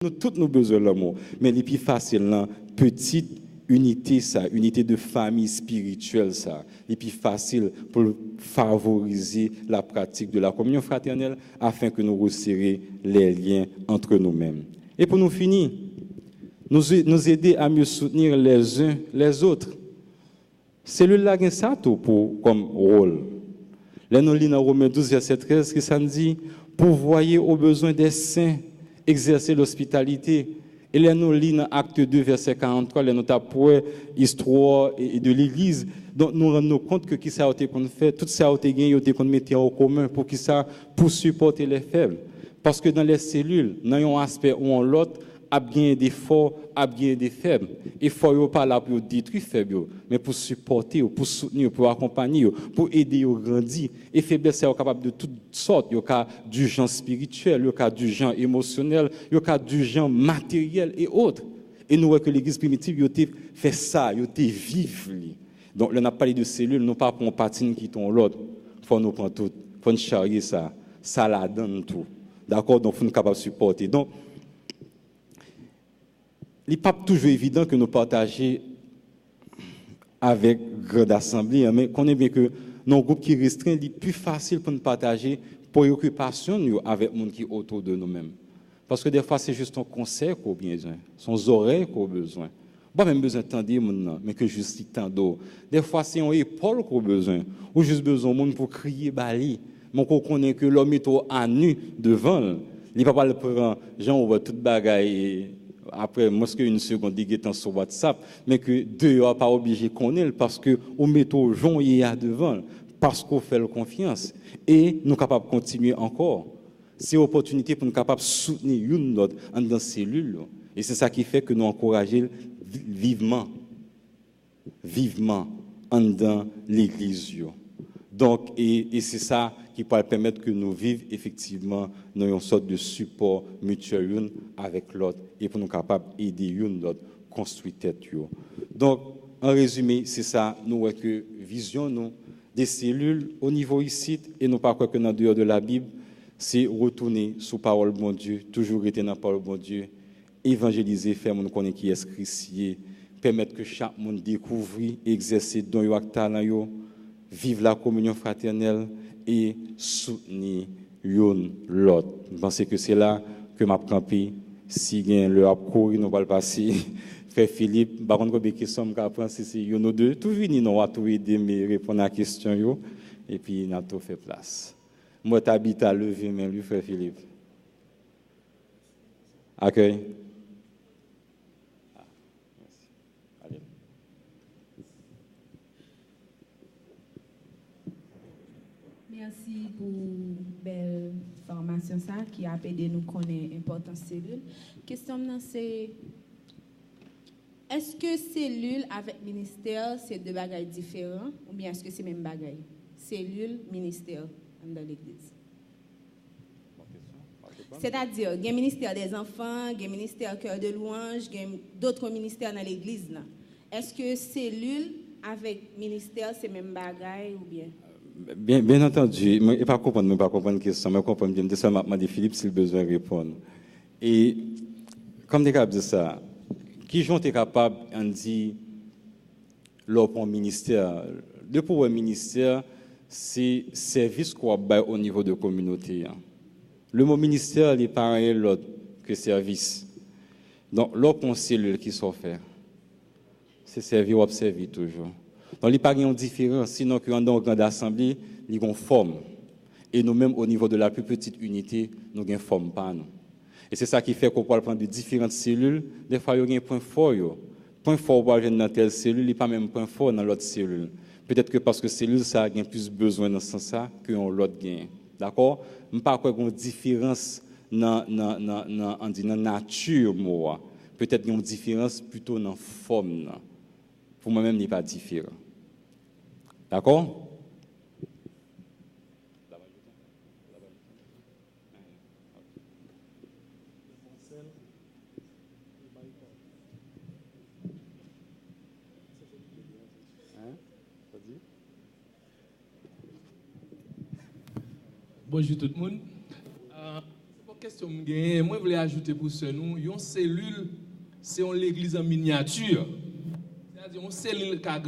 Nous tous nos besoins l'amour, mais les plus facile là, petite unité ça, unité de famille spirituelle ça, les plus facile pour favoriser la pratique de la communion fraternelle afin que nous resserrions les liens entre nous-mêmes. Et pour nous finir, nous aider à mieux soutenir les uns les autres. C'est le laguin ça tout pour comme rôle. Là nous lisons dans Romains 12 verset 13 qui ça nous dit pourvoyer aux besoins des saints, exercer l'hospitalité. Et là nous lisons dans Acte 2 verset 43 là nous pour histoire de l'église. Donc nous rendons compte que qui ça a été qu'on fait, tout ça a été gagné, a été qu'on mettait en commun pour qui ça pour supporter les faibles. Parce que dans les cellules, dans un aspect ou en l'autre, a bien des forts, a bien des faibles. Et fort yo pas là pour détruire faible, mais pour supporter, pour soutenir, pour accompagner, pour aider à grandir. Et faiblesse est capable de toutes sortes, yo cas du genre spirituel, yo cas du genre émotionnel, yo cas du genre matériel et autres. Et nous voyons que l'église primitive yo fait ça, yo te vivre. Donc là on a parlé de cellules, non pas pour patine qui ton l'autre, faut nous prendre tout, faut nous charrier ça, ça la donne tout. D'accord, donc faut nous capable de supporter. Donc il n'est pas toujours évident que nous partagions avec grande assemblée, mais qu'on est bien que nos groupes qui restreints, c'est plus facile pour nous partager préoccupations avec les gens qui sont autour de nous-mêmes. Parce que des fois, c'est juste un conseil qu'on a besoin, son oreille qu'on a besoin. Pas même besoin d'entendre, mais que juste d'entendre. Des fois, c'est une épaule qu'on a besoin, ou juste besoin de monde pour crier, bali. Mais on connaît que l'homme est à nu devant. Il ne va pas le prendre, genre, on voit toute bagaille. Après, moi, que une seconde, il est sur WhatsApp, mais que deux n'est pas obligé qu'on ait, parce que au métro, Jean, il y a devant, parce qu'on fait confiance. Et nous sommes capables de continuer encore. C'est une opportunité pour nous capables de soutenir une autre dans ces cellules. Et c'est ça qui fait que nous encourageons vivement dans l'église. Donc, et c'est ça qui peut permettre que nous vivions effectivement dans une sorte de support mutuel une avec l'autre et pour nous capables d'aider une l'autre construire tête. Donc, en résumé, c'est ça, nous voyons que vision nous, des cellules au niveau ici, et non pas quoi que dans le dehors de la Bible, c'est retourner sous parole bon Dieu, toujours rester dans la parole bon Dieu, évangéliser, faire mon connaître qui est Christ, permettre que chaque monde découvre, exercer don yo ak talent yo, vivre la communion fraternelle et soutenir l'autre. Je pense que c'est là que m'a campé. Si gain le ap courir, nous va le passer. Frère Philippe, par contre, que question m'a prendre si c'est nous deux, tout vini nous va tout aider mais répondre à la question yo et puis n'a tout fait place. Moi t'habite à lever même lui frère Philippe. Accueil. Merci pour belle formation ça qui a aidé nous connaître l'importance cellule. Question c'est est-ce que cellule avec ministère c'est deux bagages différents ou bien est-ce que c'est même bagage? Cellule, ministère dans l'église. C'est-à-dire, il y a un ministère des enfants, il y a un ministère cœur de louange, il y a d'autres ministères dans l'église là. Est-ce que cellule avec ministère c'est même bagage ou bien? Bien entendu, je ne vais pas comprendre la question, mais je comprends bien. Je vais Philippe s'il a besoin de répondre. Et comme tu as dit ça, qui sont capables de dire leur ministère? Le pour un ministère, c'est service qu'on a au niveau de la communauté. Le mot ministère est pareil l'autre que service. Donc, l'autre cellule qui sont fait, c'est servir ou observer toujours. Donc, il n'y a pas de différence, sinon que dans une grande assemblée, il y a une forme. Et nous-mêmes, au niveau de la plus petite unité, nous avons une forme pas nous. Et c'est ça qui fait qu'on peut prendre de différentes cellules. Des fois, il y a un point fort. Point fort pour aller dans telle cellule, il n'y a pas même point fort dans l'autre cellule. Peut-être que parce que cellule, ça a plus besoin dans ce sens-là que l'autre gain. D'accord? Je ne sais pas qu'il y a une différence dans la nature. Peut-être qu'il y a une différence plutôt dans la forme. Pour moi-même, il n'est pas différent. D'accord? Bonjour tout le monde. question que moi je voulais ajouter pour ce nous, une cellule, c'est l'église en miniature. C'est-à-dire une cellule qui a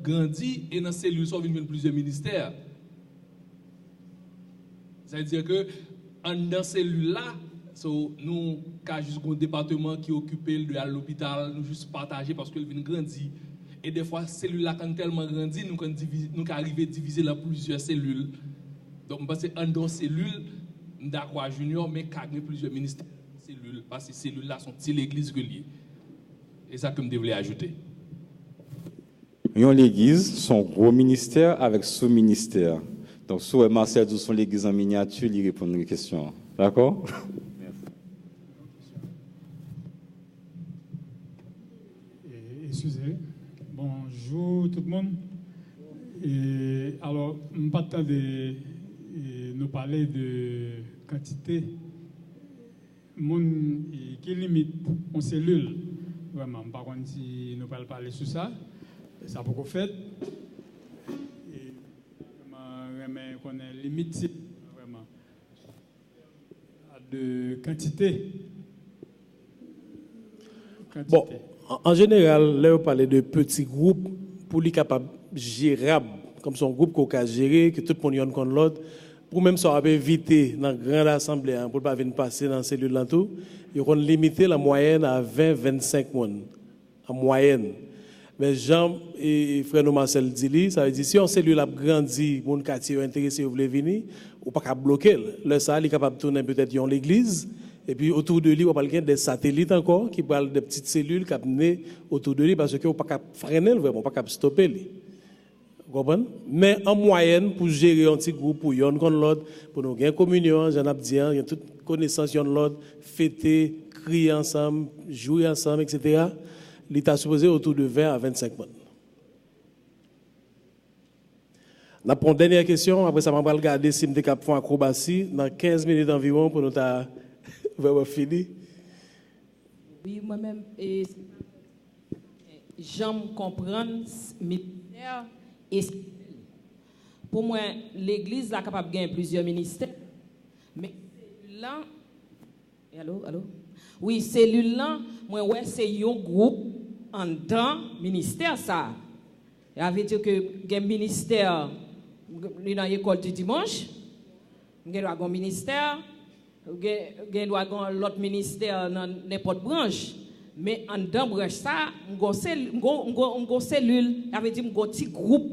grandi et dans cette cellule sont venus plusieurs ministères. C'est-à-dire que dans cette cellule-là, nous avons juste un département qui occupe de l'hôpital, nous juste partager parce qu'elle vient grandir. Et des fois, cette cellule-là, quand tellement grandi, nous avons arrivé à diviser dans plusieurs cellules. Donc, parce que dans cette cellule, d'accord, junior, mais il y a plusieurs ministères cellules, parce que ces cellules-là sont l'église reliée. Et ça que je voulais ajouter. L'église, son gros ministère avec sous-ministère. Donc, si Marcel dit son l'église en miniature, il répond à une question. D'accord? Excusez. Bonjour tout le monde. Et alors, je ne pas de nous parler de quantité qui limite en cellule. Vraiment, par contre, si nous ne parler sur ça, ça peut faire. Et vraiment, qu'on a limite vraiment de quantité. Bon, en général, là, on parle de petits groupes pour les capables gérables, comme son groupe qu'on a géré, que tout le monde y contre l'autre, pour même ça éviter dans la grande assemblée, pour ne pas venir passer dans la cellule là tout, ils vont limiter la moyenne à 20-25 personnes, en moyenne. Mais Jean et frère Marcel dit, ça veut dire si on cellule a grandi, mon quartier intéressé, vous voulez venir, ou pas qu'à bloquer. Là, ça, il est capable de tourner peut-être dans l'église. Et puis autour de lui, on parle des satellites encore, qui parlent de petites cellules qui sont autour de lui, parce qu'on ne peut pas freiner, vraiment, pas stopper lui. Vous comprenez? Mais en moyenne, pour gérer un petit groupe, pour yon contre l'autre, pour nous gagner communion, j'en ai dit, il y a toute connaissance yon l'autre, fêter, crier ensemble, jouer ensemble, etc. L'État supposé autour de 20 à 25 personnes. On a une dernière question, après ça, on va regarder si on est capable de faire acrobatie dans 15 minutes environ pour nous vraiment fini. Oui, moi-même, j'aime comprendre ministère et pour moi, l'Église est capable de gagner plusieurs ministères, mais là, allô? Oui, cellule-là, moi, ouais, c'est un groupe en dedans ministère, ça. Ça veut dire que il y a un ministère dans l'école du dimanche, il y a un ministère, il y a l'autre ministère dans n'importe branche. Mais en dedans branche ça, on a cellule, ça veut dire un petit groupe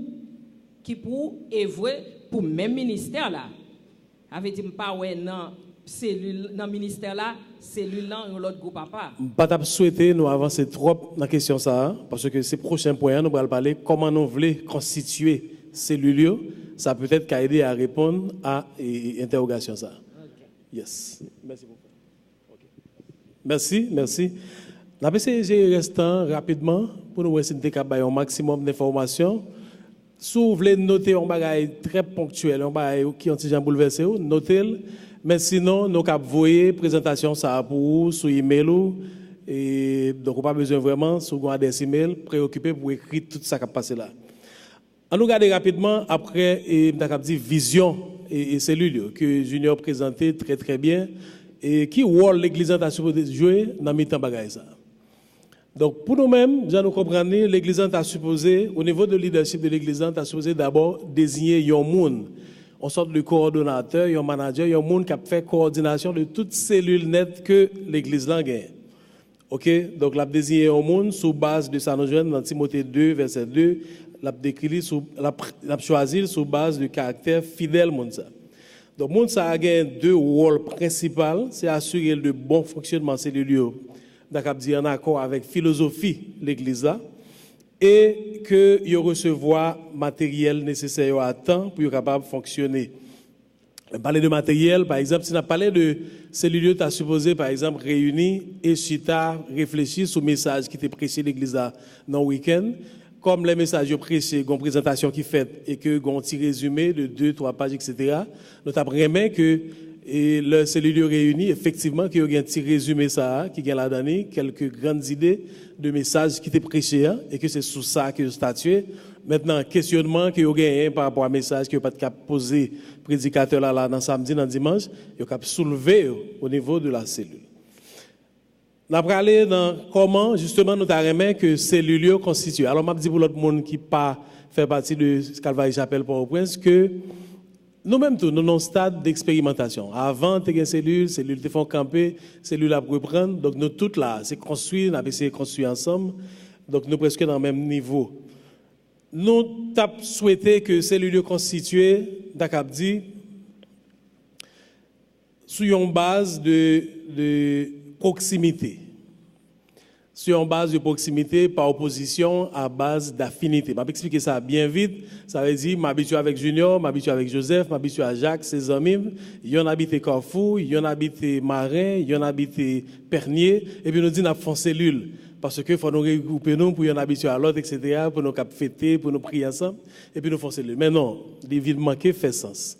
qui pour œuvrer pour le même ministère là. Ça veut dire pas ouais non cellule dans ministère là, cellule là un autre groupe papa. Pas souhaiter nous avancer trop dans la question ça parce que ces prochains points nous allons parler comment nous voulons constituer cellule, ça peut être aider à répondre à l'interrogation ça. Okay. Yes. Merci beaucoup. Okay. Merci. La PCG restant rapidement pour nous essayer de avoir un maximum d'informations. Si vous voulez noter un bagage très ponctuel, un bagage qui ont bouleversé, notez-le. Mais sinon, nous avons envoyé présentation ça pour vous sur email. Et donc, on n'a pas besoin vraiment, sur un adresse email, préoccupé pour écrire tout ça qui a passé là. On nous regarde rapidement après, vision et cellule que Junior présentait très très bien. Et qui rôle l'Église a supposé jouer dans le temps bagage ça. Donc, pour nous-mêmes, nous comprenons, l'Église a supposé, au niveau de leadership de l'Église, a supposé d'abord désigner un monde, en sorte de coordonnateur, un manager, un monde qui a fait coordination de toutes cellules nettes que l'Église a gagné. OK? Donc, l'a désigné un monde sous base de ça, nous jeunes dans Timothée 2, verset 2, l'a choisi sous base du caractère fidèle monde ça. Donc, monde ça a gagné deux rôles principaux, c'est assurer le bon fonctionnement cellulaire. D'accord, en accord avec la philosophie de l'Église et que vous recevoir matériel nécessaire à temps pour être capable de fonctionner. Parler de matériel, par exemple, si on a parlé de cellules, tu as supposé, par exemple, réunir et chita, réfléchir sur le message qui était prêché l'Église dans le week-end. Comme les messages prêchés, une présentation qui est faite et que un petit résumé de 2-3 pages, etc. Nous avons vraiment que et le cellule réuni, effectivement, qui a un petit résumé ça, qui a là-dedans quelques grandes idées de messages qui étaient prêchés, et que c'est sous ça que je statué. Maintenant, questionnement que vous avez par rapport à un message que vous n'avez pas posé prédicateur là dans samedi, dans dimanche, vous avez soulevé au niveau de la cellule. On a parlé dans comment justement nous avons que cellules constituent. Alors, je dis pour l'autre monde qui pas fait partie de Calvary Chapelle Port-au-Prince que nous-mêmes, nous sommes un stade d'expérimentation. Avant, tu as des cellules te font camper, cellules à reprendre. Donc, nous toutes là, c'est construit, on a essayé de construire ensemble. Donc, nous sommes presque dans le même niveau. Nous avons souhaité que ces cellules constituées, d'accord, dit, sur une base de proximité. Sur une base de proximité par opposition à base d'affinité. Je vais expliquer ça bien vite. Ça veut dire, je m'habitue avec Junior, je m'habitue avec Joseph, je m'habitue à Jacques, ses amis. Il y en a habité Carrefour, il y en a habité Marin, il y en a habité Pernier. Et puis nous disons, nous avons une cellule. Parce qu'il faut nous regrouper nous pour y en habituer à l'autre, etc., pour nous fêter, pour nous prier ensemble. Et puis nous faisons cellule. Mais non, les villes manquées fait sens.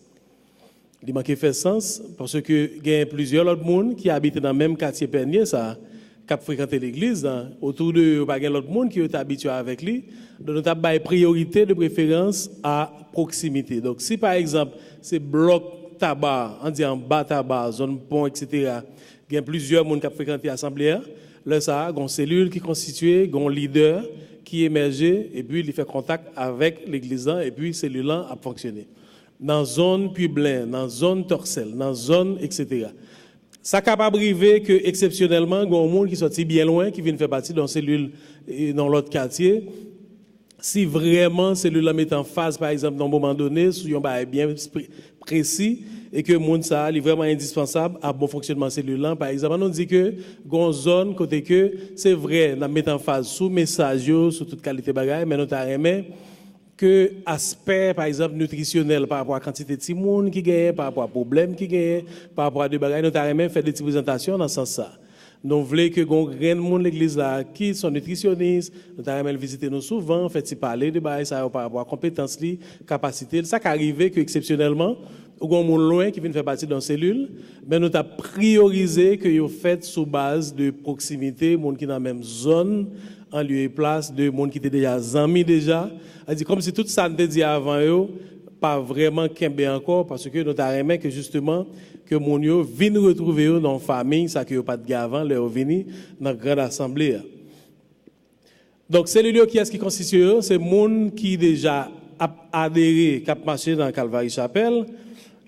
Il manque fait sens parce que il y a plusieurs autres monde qui habitent dans le même quartier Pernier, ça, qui ont fréquenté l'église, autour de pas l'autre monde qui est habitué avec lui. Donc nous avons priorité de préférence à proximité. Donc si par exemple c'est bloc tabac, on dit en bas tabac, zone pont, etc., il y a plusieurs monde qui ont fréquenté l'assemblée. Là, ça, il y a une cellule qui est constituée, il y a un leader qui émerge et puis il fait contact avec l'église et puis cellule a fonctionné. Dans la zone publique, dans la zone torselle, dans la zone, etc. Ça capable arriver que exceptionnellement, il y a un monde qui sorti bien loin, qui vient faire partie d'une cellule dans l'autre quartier. Si vraiment cellule met en phase, par exemple, dans un moment donné, sur un bail bien précis, et que le monde ça est vraiment indispensable à bon fonctionnement cellulaire. Par exemple, on dit que dans une zone côté que c'est vrai, nous mettons en phase sous message, sur toute qualité bagaille, mais nous avons que aspect, par exemple, nutritionnel par rapport à la quantité de monde qui gagne, par rapport à problèmes qui gagne, par rapport à des bagailles, nous avons fait des petites présentations dans ce sens-là. Nous voulons que grand monde l'église là qui sont nutritionnistes, nous avons visité nous souvent, fait parler de bagailles ça par rapport à compétences, capacité, ça qui arrive que exceptionnellement ou un monde loin qui vient faire partie d'une cellule, mais nous avons priorisé que vous faites sous base de proximité, monde qui dans la même zone, en lieu et place de monde qui était déjà amis déjà. Comme si tout ça n'était dit avant eux, pas vraiment qu'embé encore, parce que nous avons que justement que mon yo vienne retrouver eux dans la famille, ça que yo pas de avant, leur venir dans la grande assemblée. Donc cellule qui est-ce qui constitue eux, c'est monde qui déjà a adhéré, qui a marché dans Calvary Chapelle.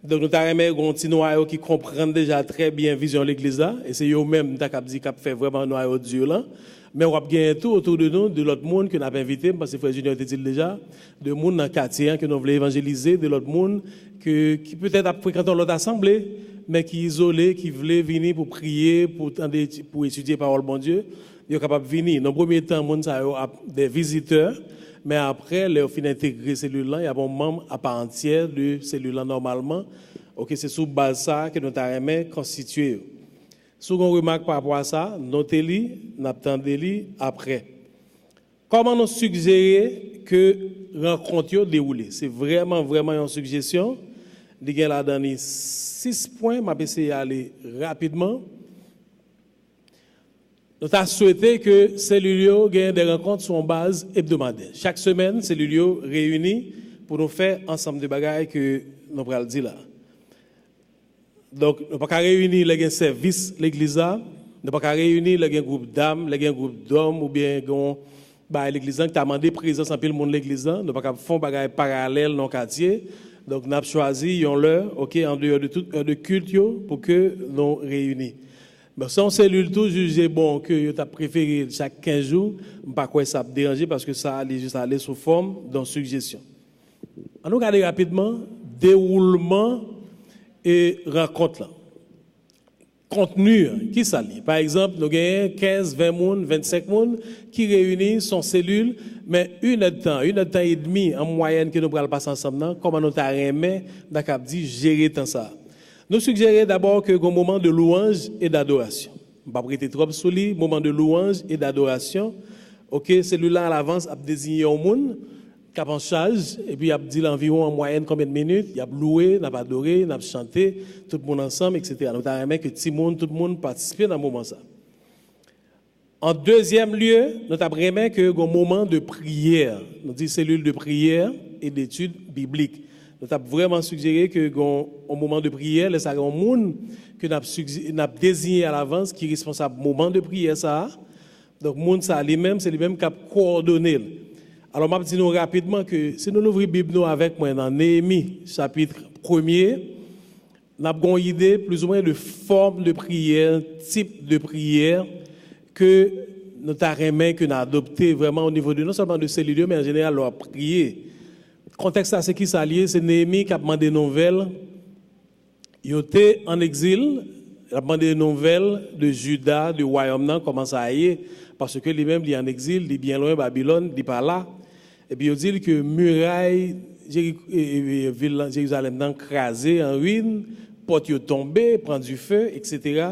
Donc, nous avons un petit noyau qui comprend déjà très bien la vision de l'église là. Et c'est eux-mêmes qui ont fait vraiment un noyau dur là. Mais on a gagné tout autour de nous, de l'autre monde que nous avons invité, parce que Frère Junior te dit déjà, de monde dans le quartier que nous voulons évangéliser, de l'autre monde qui peut-être a fréquenté l'autre assemblée, mais qui est isolé, qui voulait venir pour prier, pour étudier la parole de bon Dieu. Ils sont capables de venir. Dans le premier temps, monde ça a des visiteurs. Mais après, leur fin d'intégrer cellule-là, il y a un membre à part entière de cellule-là normalement. Ok, c'est sous base ça que nous avons constitué. Seconde remarque par rapport à ça, notez-le, n'attendez-le après. Comment nous suggérer que rencontre déroule? C'est vraiment une suggestion. Il y a là-dedans 6 points, je vais essayer d'aller rapidement. Nous avons souhaité que Cellulio gagne des rencontres sur une base hebdomadaire. Chaque semaine, Cellulio réunit pour nous faire ensemble de bagages que nous allons dire là. Donc, nous ne pouvons pas réunir les services de l'église, nous ne pouvons pas réunir les groupes d'âmes, les groupes d'hommes ou bien l'église qui a demandé présence en pile monde de l'église, nous ne pouvons pas faire des bagages parallèles dans le quartier. Donc, nous avons choisi en dehors de tout de culte pour que nous réunissions. Mais sans cellule tout jugé bon que tu as préféré chaque 15 jours, je ne sais pas quoi ça déranger parce que ça allait juste aller sous forme d'une suggestion. On nous regarde rapidement déroulement et rencontre là. Contenu qui s'allie. Par exemple, nous avons 15, 20 personnes, 25 personnes qui réunissent son cellule, mais une heure de temps et demi en moyenne que nous allons passer ensemble, comment nous avons gérer tant ça. Nous suggérons d'abord que un moment de louange et d'adoration. On ne va pas prêter trop sur lui, moment de louange et d'adoration. OK, celui-là à l'avance a désigné un monde qui a en charge et puis il a dit environ en moyenne combien de minutes, il a loué, il a adoré, il a chanté, tout le monde ensemble, etc. Nous avons que tout le monde participe dans ce moment ça. En deuxième lieu, nous avons vraiment que un moment de prière, nous disons cellule de prière et d'études bibliques. Nous avons vraiment suggéré que un moment de prière, c'est un monde que nous avons désigné à l'avance qui est responsable du moment de prière ça. Donc monde ça lui-même, c'est lui-même qui a coordonné. Alors je vais dire rapidement que si nous ouvrons la Bible nous avec moi dans Néhémie chapitre 1er, nous avons une idée plus ou moins de forme de prière, type de prière que nous avons que nous adopté vraiment au niveau de non seulement de cellules, mais en général, leur prier. Le contexte, c'est qui s'allie, c'est Néhémie qui a demandé des nouvelles. Il était en exil, il a demandé des nouvelles de Juda, du royaume, comment ça aille, parce que lui-même, il est en exil, il est bien loin de Babylone, il n'est pas là. Et puis il dit que muraille, ville Jérusalem, crasée en ruine, porte tombée, prend du feu, etc.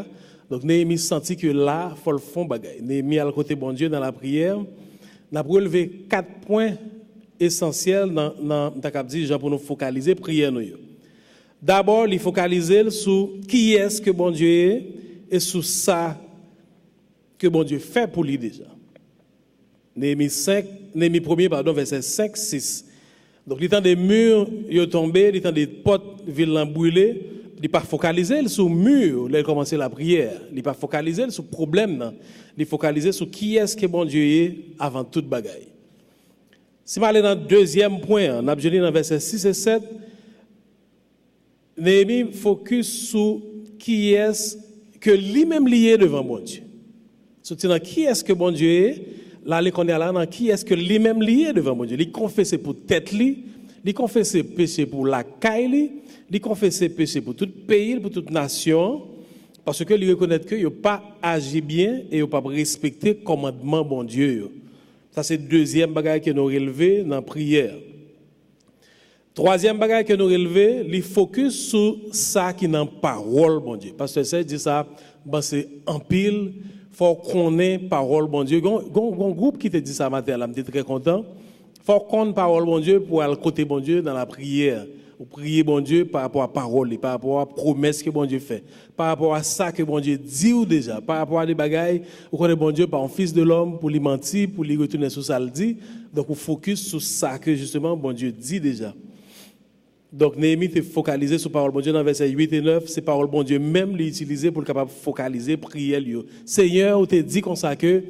Donc, Néhémie sentit que là, il faut le fond bagaille. Néhémie, à le côté bon Dieu, dans la prière, n'a relevé 4 points essentiels dans pour nous focaliser, prière nous. D'abord, il focaliser sur qui est-ce que bon Dieu est et sur ça que bon Dieu fait pour lui déjà. Néhémie 1er, verset 5, 6. Donc, le temps des murs, ils sont tombés, le temps des portes, villes brûlées. Il n'est pas focalisé sur le mur, il a commencé la prière. Il n'est pas focalisé sur le problème. Il est focalisé sur qui est-ce que bon Dieu est avant toute bagaille. Si je vais aller dans le deuxième point, on a besoin dans verset 6 et 7, Néhémie focus sur qui est-ce que lui-même lié devant bon Dieu. Surtout dans qui est-ce que bon Dieu est, là, il connaît là dans qui est-ce que lui-même lié devant bon Dieu. Il confesse pour tête, il confesse péché pour la caille, il confesse péché pour tout pays, pour toute nation, parce que il reconnaît qu'il n'a pas agi bien et il n'a pas respecté le commandement bon Dieu. Ça, c'est le deuxième bagage que nous relevons dans la prière. Troisième bagage que nous relevons, il focus sur ça qui est dans la parole bon Dieu. Parce que ça dit ça, c'est en pile, il faut qu'on ait parole bon Dieu. Il y a un groupe qui te dit ça matin, là, je suis très content. Il faut qu'on ait parole bon Dieu pour aller côté bon Dieu dans la prière. Ou prier bon Dieu par rapport à parole, par rapport à promesse que bon Dieu fait, par rapport à ça que bon Dieu dit ou déjà, par rapport à des bagailles où connaît bon Dieu par un fils de l'homme pour lui mentir, pour lui retourner sur ça le dit. Donc on focus sur ça que justement bon Dieu dit déjà. Donc Néhémie est focalisé sur parole bon Dieu dans verset 8 et 9, c'est parole bon Dieu même l'utiliser pour le capable focaliser prière lui. Seigneur, on te dit comme ça que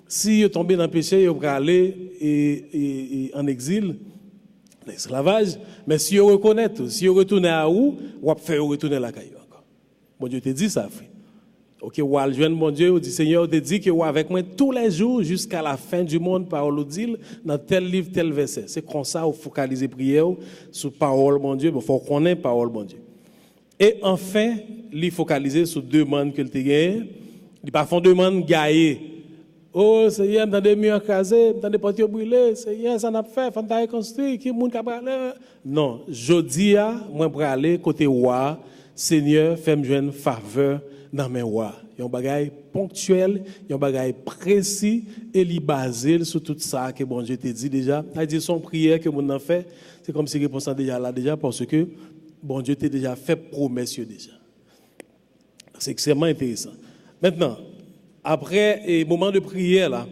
si vous tombez dans le péché, vous allez aller en exil. L'esclavage, mais si vous reconnaissez, si vous retournez à où, vous allez faire retourner la caillou encore. Bon Dieu te dit ça, frère. Ok, vous allez joindre mon Dieu, vous dit Seigneur, te dit que vous avec moi tous les jours jusqu'à la fin du monde, parole dit dans tel livre, tel verset. C'est comme ça, vous focalisez prière sur parole, mon Dieu, il faut qu'on ait parole, mon Dieu. Et enfin, il focaliser sur deux demandes que tu gagnes. Il pas font demande gaillée. Oh, Seigneur, dans des murs crasés, dans des portes brûlées, Seigneur, ça n'a pas fait, faut pas reconstruire, qui moun capable aller. Non, jodi a, moi pour aller côté roi, Seigneur, fais-moi joindre faveur dans mes rois. Il y a un bagage ponctuel, il y a un bagage précis et li basé sur tout ça que bon Dieu te dit déjà. Il dit son prière que mon en fait, c'est comme si réponse déjà là déjà parce que bon Dieu t'a déjà fait promesse déjà. C'est extrêmement intéressant. Maintenant, après le moment de prière, là,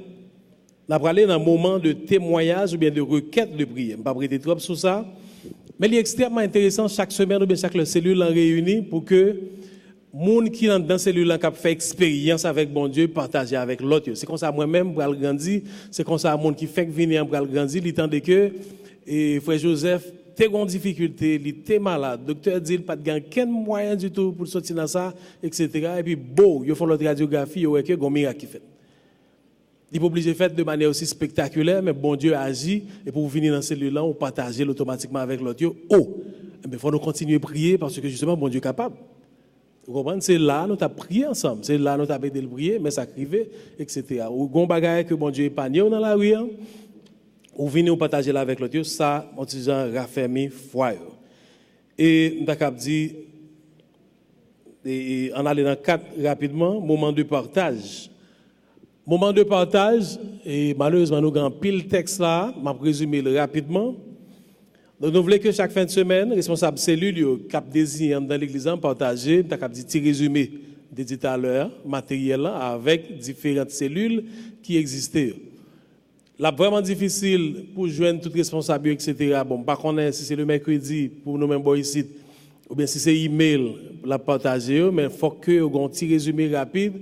on va aller dans un moment de témoignage ou bien de requête de prière. Je ne vais pas prêter trop sur ça. Mais il est extrêmement intéressant chaque semaine ou bien chaque cellule en réunie pour que les gens qui sont dans la cellule qui fait expérience avec bon Dieu partagent avec l'autre. C'est comme ça moi-même pour le grandir. C'est comme ça les gens qui fait venir pour le grandir. Il tandis que frère Joseph, t'es en difficulté, il était malade. Le docteur dit qu'il n'a pas de aucun moyen du tout pour sortir dans ça, etc. Et puis, bon, ils font l'autre radiographie, ils ont un miracle qui fait. Il n'est pas obligé de faire de manière aussi spectaculaire, mais bon Dieu agit. Et pour venir dans cette cellule-là, on partage automatiquement avec l'autre. Oh, mais il faut nous continuer à prier parce que justement, bon Dieu est capable. Vous comprenez? C'est là nous avons prié ensemble. C'est là nous avons aidé le prier, mais ça criait, etc. Ou bon bagaille que bon Dieu épargne dans la rue. Ou venez ou partager là avec l'autre, ça, on dit raffermi foi. Et nous avons dit, on allait dans 4 rapidement, moment de partage. Moment de partage, et malheureusement nous avons pile texte là, je vais résumer rapidement. Donc nous voulons que chaque fin de semaine, responsable cellule, cap désigné dans l'église, partager, nous avons dit petit résumé dit tout à l'heure, matériel là, avec différentes cellules qui existaient. Là, vraiment difficile pour joindre toute responsabilité, etc. Bon, par contre, si c'est le mercredi, pour nous-mêmes ici, ou bien si c'est email, la partager, mais il faut que vous ayez un petit résumé rapide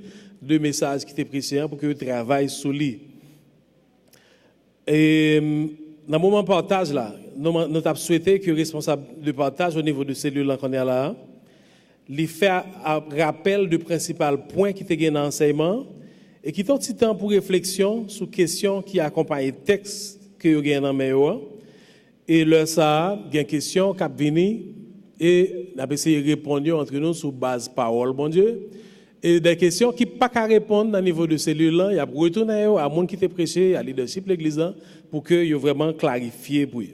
de messages qui étaient précieux pour que vous travaillez sur lui. Et dans le moment de partage, là, nous avons souhaité que le responsable de partage au niveau de cellules qu'on est là, lui fait un rappel du principal point qui était dans l'enseignement et qui est un petit temps pour réflexion sur questions qui accompagnent le texte que vous avez dans le et là, ça, il y a une question qui vient et on a essayé de répondre entre nous sur base parole, bon Dieu. Et des questions qui ne peuvent pas répondre au niveau de celui-là, il y a pour retourner à monde qui t'a prêché, à leadership de l'église, pour que vous vraiment clarifié pour eux.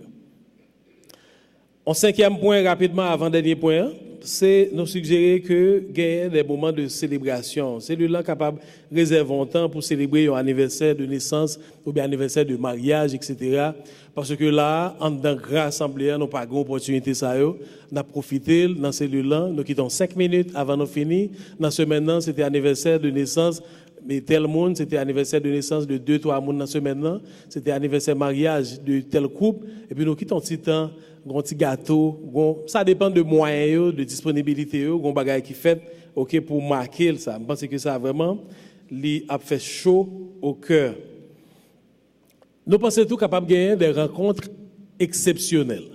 En cinquième point, rapidement, avant-dernier point, c'est nous suggérer que gagner des moments de célébration. Celui-là capable de réserver un temps pour célébrer un anniversaire de naissance ou bien anniversaire de mariage, etc. Parce que là, en dans grand assemblée, nous n'avons pas grande opportunité ça. Nous avons profité dans celui-là, nous quittons 5 minutes avant de finir. Dans ce maintenant, c'était anniversaire de naissance. Mais tel monde, c'était anniversaire de naissance de 2-3 personnes dans ce maintenant. C'était anniversaire de mariage de tel couple. Et puis nous quittons un petit temps, un petit gâteau. Ça dépend de moyens, de disponibilité, de bagages qui fait pour marquer ça. Je pense que ça a vraiment fait chaud au cœur. Nous pensons tout capable de gagner des rencontres exceptionnelles.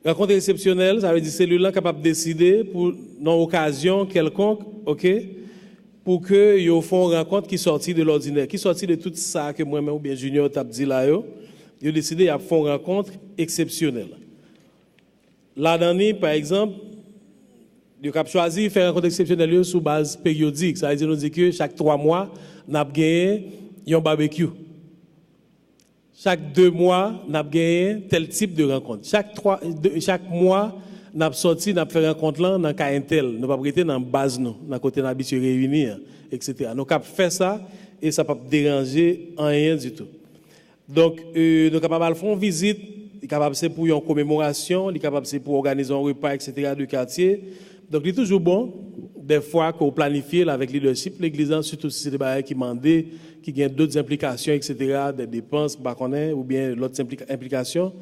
Rencontres exceptionnelles, ça veut dire celui-là capable de décider pour une occasion quelconque, pour que ils font une rencontre qui sortit de l'ordinaire, qui sortit de tout ça que moi-même ou bien Junior t'a dit là, ils ont décidé de faire une rencontre exceptionnelle. Là-dedans, par exemple, ils ont choisi de faire une rencontre exceptionnelle sur base périodique. Ça veut dire, nous dit que chaque 3 mois, nous avons gagné un barbecue. Chaque 2 mois, nous avons gagné tel type de rencontre. Chaque mois, nous avons sorti, nous avons fait rencontre là dans un tel. Nous n'avons pas prêté dans la base, dans le côté de l'habitude réunir, etc. Nous avons fait ça et ça ne peut pas déranger en rien du tout. Donc, nous sommes capables de faire une visite, nous sommes capables de pour une commémoration, nous sommes capables de pour organiser un repas, etc. du quartier. Donc, il est toujours bon, des fois, qu'on planifie avec le leadership, l'église, surtout si c'est des barrières qui demandent, qui ont d'autres implications, etc., des dépenses, ou bien d'autres implications.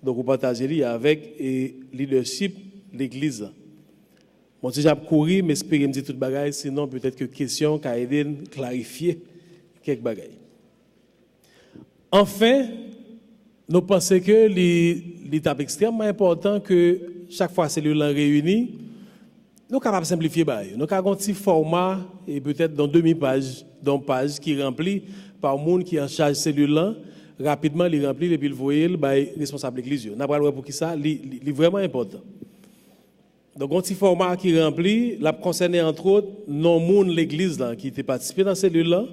Donc, vous partagez avec le leadership de l'église. Bon, si j'ai couru, mais j'espère me dire tout le bagage, sinon peut-être que question qui a aidé à clarifier quelques bagages. Enfin, nous pensons que l'étape extrêmement important que chaque fois que celui-là réuni, nous sommes capables de simplifier. Nous avons un petit format, et peut-être dans demi-page, dans page qui est rempli par le monde qui est en charge de celui-là. Rapidement, il remplit et puis il voyait le responsable de l'église. Nous avons pour qui ça, c'est vraiment important. Donc, un petit format qui est rempli, l'a concerné entre autres non de l'église qui était participé dans celui-là,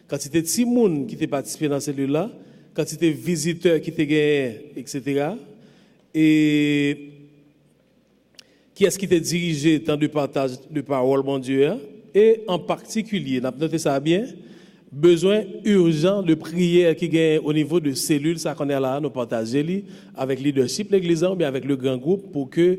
quantité de monde qui était participé dans celui-là, quantité de visiteurs qui étaient gagnés, etc. Et qui est-ce qui était dirigé dans le partage de parole, mon Dieu, et en particulier, nous avons noté ça bien, besoin urgent de prière qui gagne au niveau de cellules, ça qu'on est là, nous partager avec le leadership de l'église ou bien avec le grand groupe pour que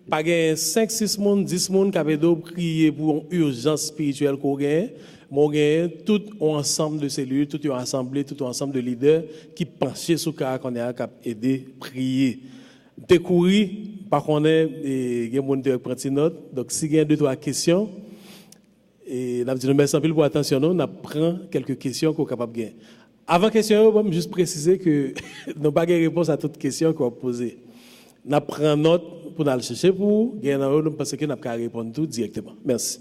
pas gagne 5, 6 monde, 10 monde qui avaient prier pour une urgence spirituelle qu'on gagne, mais tout ensemble de cellules, tout un assemblée, tout un ensemble de leaders qui penchaient sur le qu'on est là, qui aider prier. Découvrir, par contre, il y a des gens qui prennent note. Donc, s'il y a 2-3 questions, et nous disons merci pour l'attention, nous prenons quelques questions qu'on est capable de gagner. Avant question, je vais juste préciser que nous n'avons pas de réponse à toutes les questions qu'on a posées. Nous prenons note pour aller chercher pour gagner, nous pensons que nous pouvons répondre tout directement. Merci.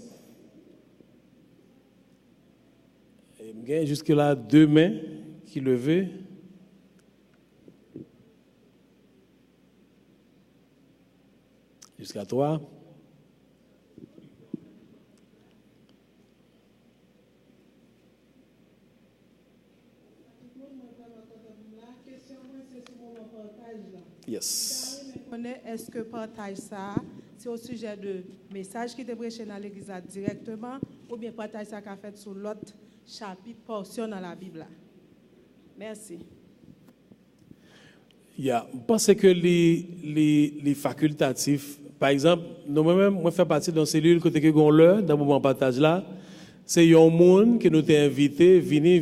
Jusque-là, 2 mains qui levées. Jusqu'à 3. Yes. Est-ce que partage ça, c'est au sujet de message qui est prêché dans l'église directement, ou bien partage ça qu'a fait sur l'autre chapitre, portion dans la Bible? Merci. Je pense que les facultatifs, par exemple, nous-mêmes, moi, fait partie d'une cellule côté que gon l'heure, dans le moment partage là, c'est un monde que nous t'ai invité, venir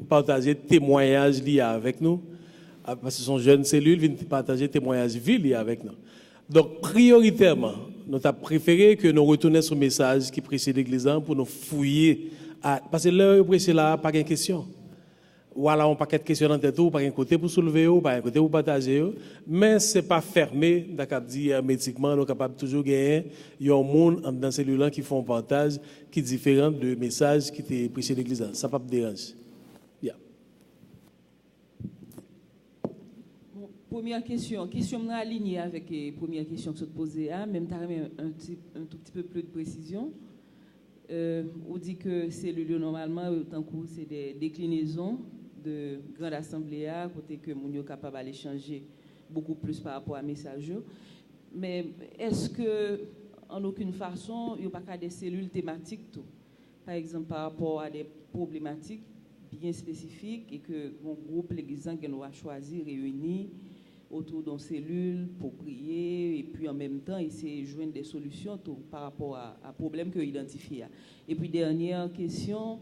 partager témoignages liés avec nous. Parce que ce sont jeunes cellules, viennent partager témoignages liés avec nous. Donc, prioritairement, nous avons préféré que nous retournions sur le message qui prêchait l'église pour nous fouiller. Parce que là, prêcher là, pas de question. Voilà, on pas de questions dans tête, pas un côté pour soulever, pas un côté pour partager, mais c'est pas fermé, d'accord dit hermétiquement, nous capable toujours gagner, il y a un monde dans celui-là qui font partage qui est différent de messages qui étaient prêchés l'église, ça pas me dérange. Yeah. Bon, première question alignée avec la première question que je te posais, même tu as un tout petit peu plus de précision. On dit que c'est le lieu normalement, autant que c'est des déclinaisons de grande assemblée, côté que nous sommes capables d'aller changer beaucoup plus par rapport à message. Mais est-ce que, en aucune façon, il n'y a pas des cellules thématiques, tout? Par exemple, par rapport à des problématiques bien spécifiques et que mon groupe, l'église, qui nous a choisi, réunir autour d'une cellule pour prier et puis en même temps essayer de joindre des solutions tout, par rapport à problèmes que identifié. Et puis dernière question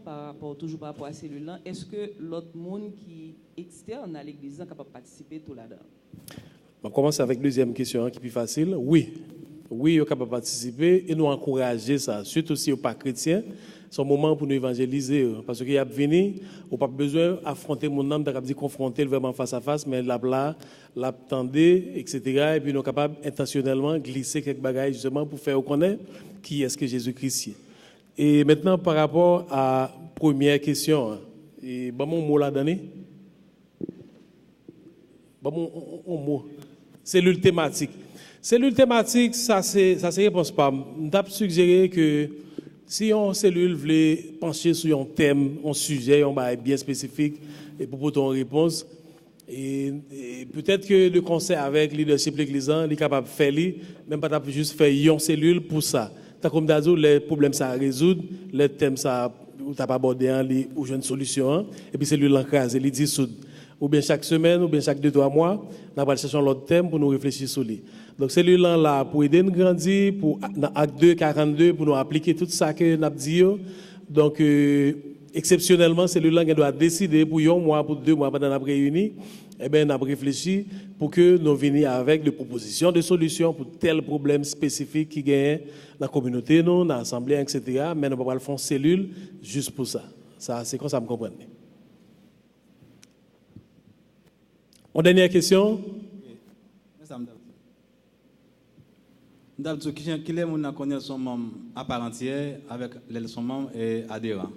toujours par rapport à cellule là, est-ce que l'autre monde qui est externe à l'église est capable de participer tout là-dedans? On commence avec la deuxième question qui est plus facile. Oui, ils sont capables de participer et nous encourager ça, surtout si ils ne sont pas chrétiens. C'est un moment pour nous évangéliser. Parce qu'il y a venu, on n'a pas besoin d'affronter mon âme, de confronter vraiment face à face, mais l'attendre, etc. Et puis nous sommes capables intentionnellement glisser quelques bagages justement pour faire reconnaître qui est-ce que Jésus-Christ est. Et maintenant, par rapport à la première question, et bon, mon mot là-dedans, bon, mon mot, cellule thématique. Cellule thématique, ça c'est réponse pas. Je suggéré que si une cellule voulait pencher sur un thème, un sujet, un bail bien spécifique, et pour porter une réponse, et peut-être que le conseil avec leadership l'église, il est capable de faire, même pas juste faire une cellule pour ça. T'as comme d'azur, les problèmes ça résoudre, les thèmes ça ou t'as pas abordé ou une solution, et puis cellule l'encrase, il dissoudre. Ou bien chaque semaine, ou bien chaque 2-3 mois, nous allons chercher l'autre thème pour nous réfléchir sur lui. Donc, celui-là, là, pour aider nous grandir, pour acte 2, 42, pour nous appliquer tout ça que nous avons dit. Donc, exceptionnellement, celui-là, qui doit décider pour 1 mois, pour 2 mois, pendant la réunion, eh bien, nous avons réfléchi pour que nous venions avec des propositions de solutions pour tel problème spécifique qui gagne dans la communauté, dans l'assemblée, etc. Mais nous ne pouvons pas le faire en cellule juste pour ça. Ça, c'est comme ça, me comprendre. Une dernière question. Qui est mon connaît son membre à part entière avec son membre et adhérent?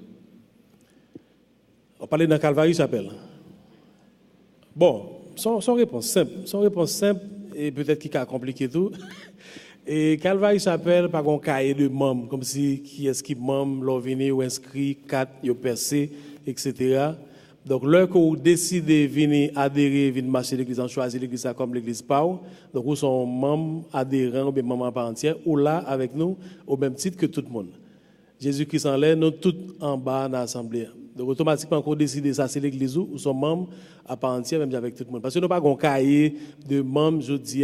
On parlait dans Calvary Chapelle. Bon, son réponse simple et peut-être qu'il a compliqué tout. Et Calvary Chapelle par un cahier de membres comme si qui est-ce qui membre l'ont venu ou inscrit 4 yo percé etc. Donc, lorsque vous décidez de venir adhérer, venir marcher l'église, on choisit l'église comme l'église Pau. Donc, vous sont membres adhérents ou bien membres à part entière, ou là avec nous, au même titre que tout le monde. Jésus-Christ en l'air, nous tous en bas dans l'assemblée. Donc, automatiquement, quand vous décidez ça, c'est l'église où nous sommes membres à part entière, même avec tout le monde. Parce que nous n'avons pas un cahier de membres, je dis,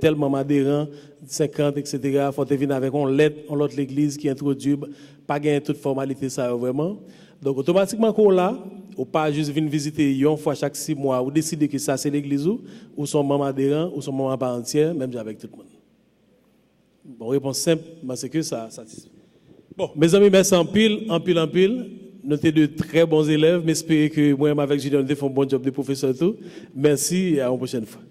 tel membre adhérent, 50, etc. Il faut venir avec une lettre, on l'autre l'église qui introduit, pas gagner toute formalité, ça vraiment. Donc, automatiquement, quand on l'a, ou pas juste venir visiter une fois chaque 6 mois, ou décider que ça c'est l'église ou son membre adhérent, ou son membre à part entière, même avec tout le monde. Bon, réponse simple, c'est que ça satisfait. Bon, mes amis, merci en pile. Nous sommes de très bons élèves, mais j'espère que moi-même avec Julien, nous faisons un bon job de professeur tout. Merci et à une prochaine fois.